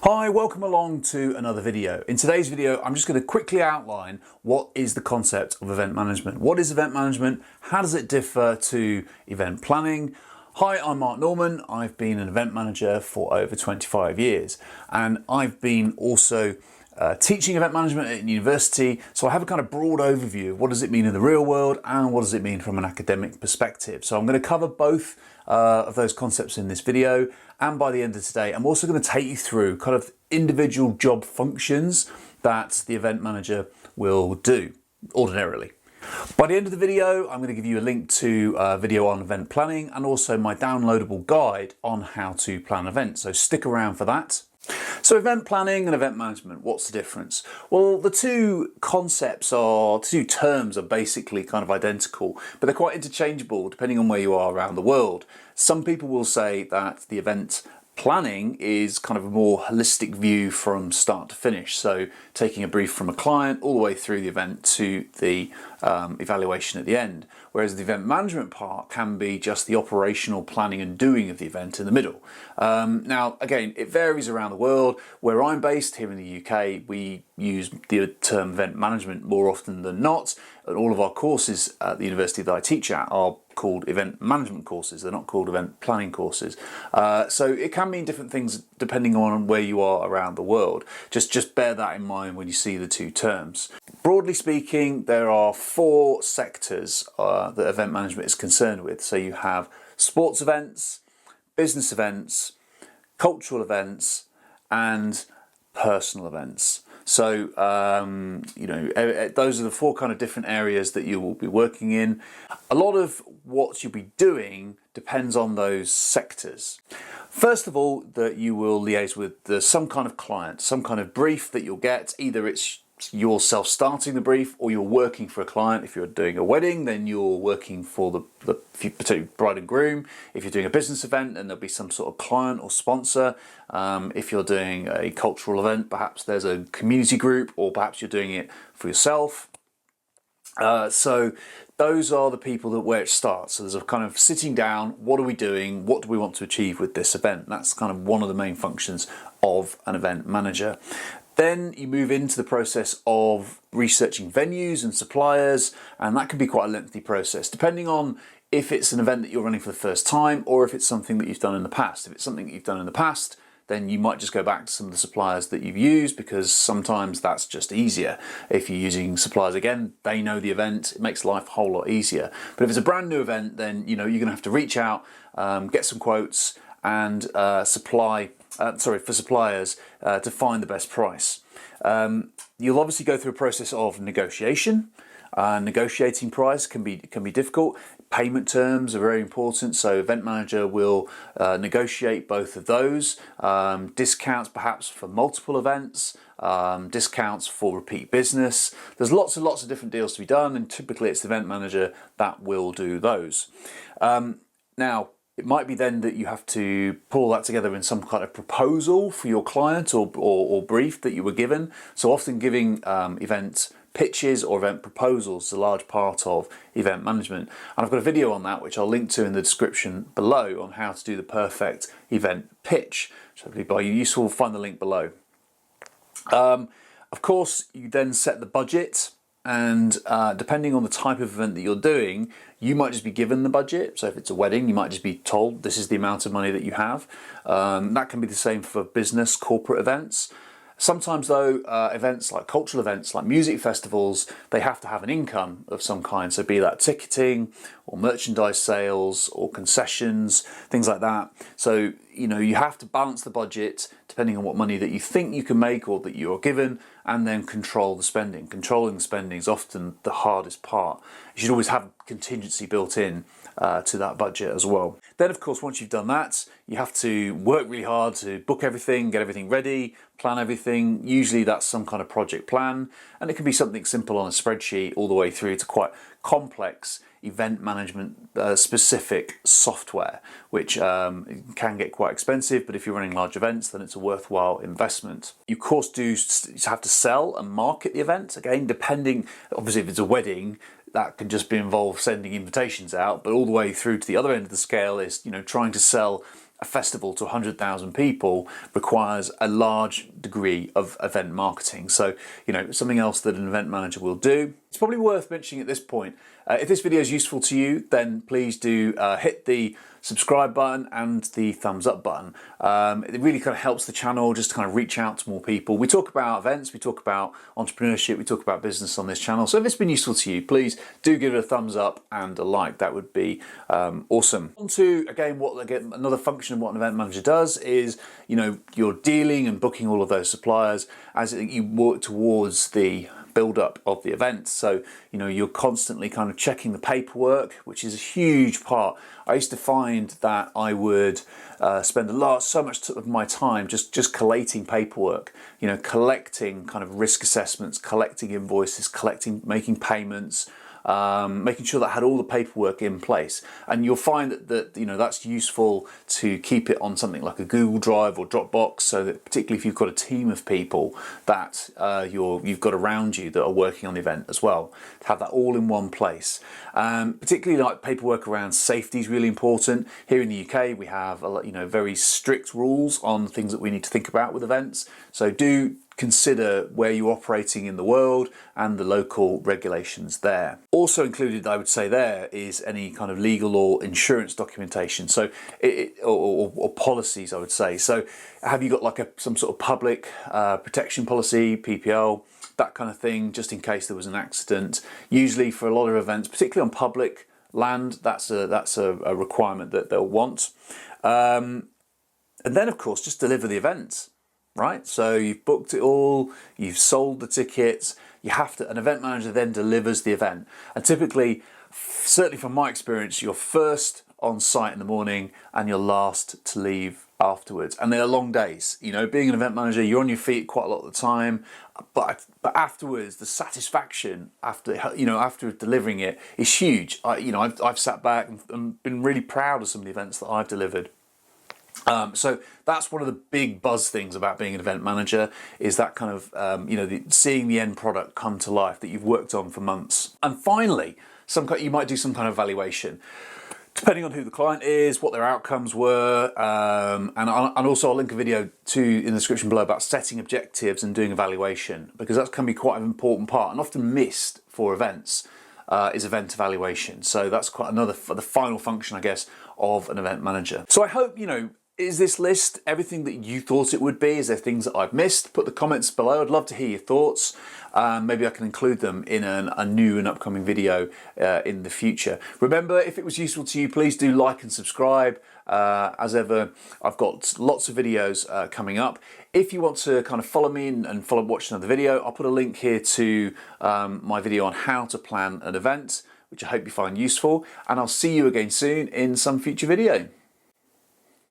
Hi, welcome along to another video. In today's video, I'm just going to quickly outline what is the concept of event management. What is event management? How does it differ to event planning? Hi, I'm Mark Norman. I've been an event manager for over 25 years, and I've been also teaching event management at university, so I have a kind of broad overview of what does it mean in the real world and what does it mean from an academic perspective. So I'm going to cover both of those concepts in this video, and by the end of today I'm also going to take you through kind of individual job functions that the event manager will do ordinarily. By the end of the video, I'm going to give you a link to a video on event planning and also my downloadable guide on how to plan events, so stick around for that. So event planning and event management, what's the difference? Well, the two terms are basically kind of identical, but they're quite interchangeable depending on where you are around the world. Some people will say that the event planning is kind of a more holistic view from start to finish, so taking a brief from a client all the way through the event to the evaluation at the end, whereas the event management part can be just the operational planning and doing of the event in the middle. Now again, it varies around the world. Where I'm based here in the UK, we use the term event management more often than not, and all of our courses at the university that I teach at are called event management courses. They're not called event planning courses. So it can mean different things depending on where you are around the world. Just bear that in mind when you see the two terms. Broadly speaking, there are four sectors that event management is concerned with. So you have sports events, business events, cultural events, and personal events. So, those are the four kind of different areas that you will be working in. A lot of what you'll be doing depends on those sectors. First of all, that you will liaise with some kind of client, some kind of brief that you'll get. Either it's you're self-starting the brief or you're working for a client. If you're doing a wedding, then you're working for the bride and groom. If you're doing a business event, then there'll be some sort of client or sponsor. If you're doing a cultural event, perhaps there's a community group, or perhaps you're doing it for yourself. So those are the people where it starts. So there's a kind of sitting down, what are we doing? What do we want to achieve with this event? That's kind of one of the main functions of an event manager. Then you move into the process of researching venues and suppliers, and that can be quite a lengthy process, depending on if it's an event that you're running for the first time or if it's something that you've done in the past. If it's something that you've done in the past, then you might just go back to some of the suppliers that you've used, because sometimes that's just easier. If you're using suppliers again, they know the event, it makes life a whole lot easier. But if it's a brand new event, then you're going to have to reach out, get some quotes, and for suppliers to find the best price. You'll obviously go through a process of negotiation. Negotiating price can be difficult. Payment terms are very important, so event manager will negotiate both of those. Discounts perhaps for multiple events, discounts for repeat business. There's lots and lots of different deals to be done, and typically it's the event manager that will do those. Now, it might be then that you have to pull that together in some kind of proposal for your client or brief that you were given. So often giving event pitches or event proposals is a large part of event management. And I've got a video on that which I'll link to in the description below on how to do the perfect event pitch. So hopefully by useful, find the link below. Of course, you then set the budget. And depending on the type of event that you're doing, you might just be given the budget. So if it's a wedding, you might just be told this is the amount of money that you have. That can be the same for business, corporate events. Sometimes though, events like cultural events, like music festivals, they have to have an income of some kind. So be that ticketing or merchandise sales or concessions, things like that. So, you have to balance the budget depending on what money that you think you can make or that you're given, and then control the spending. Controlling the spending is often the hardest part. You should always have contingency built in to that budget as well. Then of course, once you've done that, you have to work really hard to book everything, get everything ready, plan everything. Usually that's some kind of project plan, and it can be something simple on a spreadsheet all the way through to quite complex event management specific software, which can get quite expensive, but if you're running large events, then it's a worthwhile investment. You of course do have to sell and market the event. Again, depending, obviously if it's a wedding, that can just be involved sending invitations out, but all the way through to the other end of the scale is, trying to sell a festival to 100,000 people requires a large degree of event marketing. So, something else that an event manager will do. It's probably worth mentioning at this point. If this video is useful to you, then please do hit the subscribe button and the thumbs up button. It really kind of helps the channel just to kind of reach out to more people. We talk about events, we talk about entrepreneurship, we talk about business on this channel. So if it's been useful to you, please do give it a thumbs up and a like. That would be awesome. On to, again, another function of what an event manager does is, you're dealing and booking all of those suppliers as you work towards the build-up of the event. So, you're constantly kind of checking the paperwork, which is a huge part. I used to find that I would spend so much of my time just collating paperwork, collecting kind of risk assessments, collecting invoices, making payments, making sure that I had all the paperwork in place. And you'll find that that's useful to keep it on something like a Google Drive or Dropbox, so that particularly if you've got a team of people that you've got around you that are working on the event as well, to have that all in one place. Particularly like paperwork around safety is really important. Here in the UK, we have very strict rules on things that we need to think about with events. So do consider where you're operating in the world and the local regulations there. Also included, I would say, there is any kind of legal or insurance documentation, so or policies, I would say. So have you got some sort of public protection policy, PPL, that kind of thing, just in case there was an accident? Usually for a lot of events, particularly on public land, that's a requirement that they'll want. And then, of course, just deliver the event. Right, so you've booked it all, you've sold the tickets, an event manager then delivers the event. And typically, certainly from my experience, you're first on site in the morning and you're last to leave afterwards. And they're long days. Being an event manager, you're on your feet quite a lot of the time, but afterwards, the satisfaction after delivering it is huge. I've sat back and been really proud of some of the events that I've delivered. So that's one of the big buzz things about being an event manager, is that kind of, seeing the end product come to life that you've worked on for months. And finally, you might do some kind of evaluation, depending on who the client is, what their outcomes were, and also I'll link a video in the description below about setting objectives and doing evaluation, because that can be quite an important part and often missed for events. Is event evaluation. So that's quite the final function, I guess, of an event manager. So I hope, is this list everything that you thought it would be? Is there things that I've missed? Put the comments below. I'd love to hear your thoughts. Maybe I can include them in a new and upcoming video in the future. Remember, if it was useful to you, please do like and subscribe. As ever, I've got lots of videos coming up. If you want to kind of follow me and watch another video, I'll put a link here to my video on how to plan an event, which I hope you find useful. And I'll see you again soon in some future video.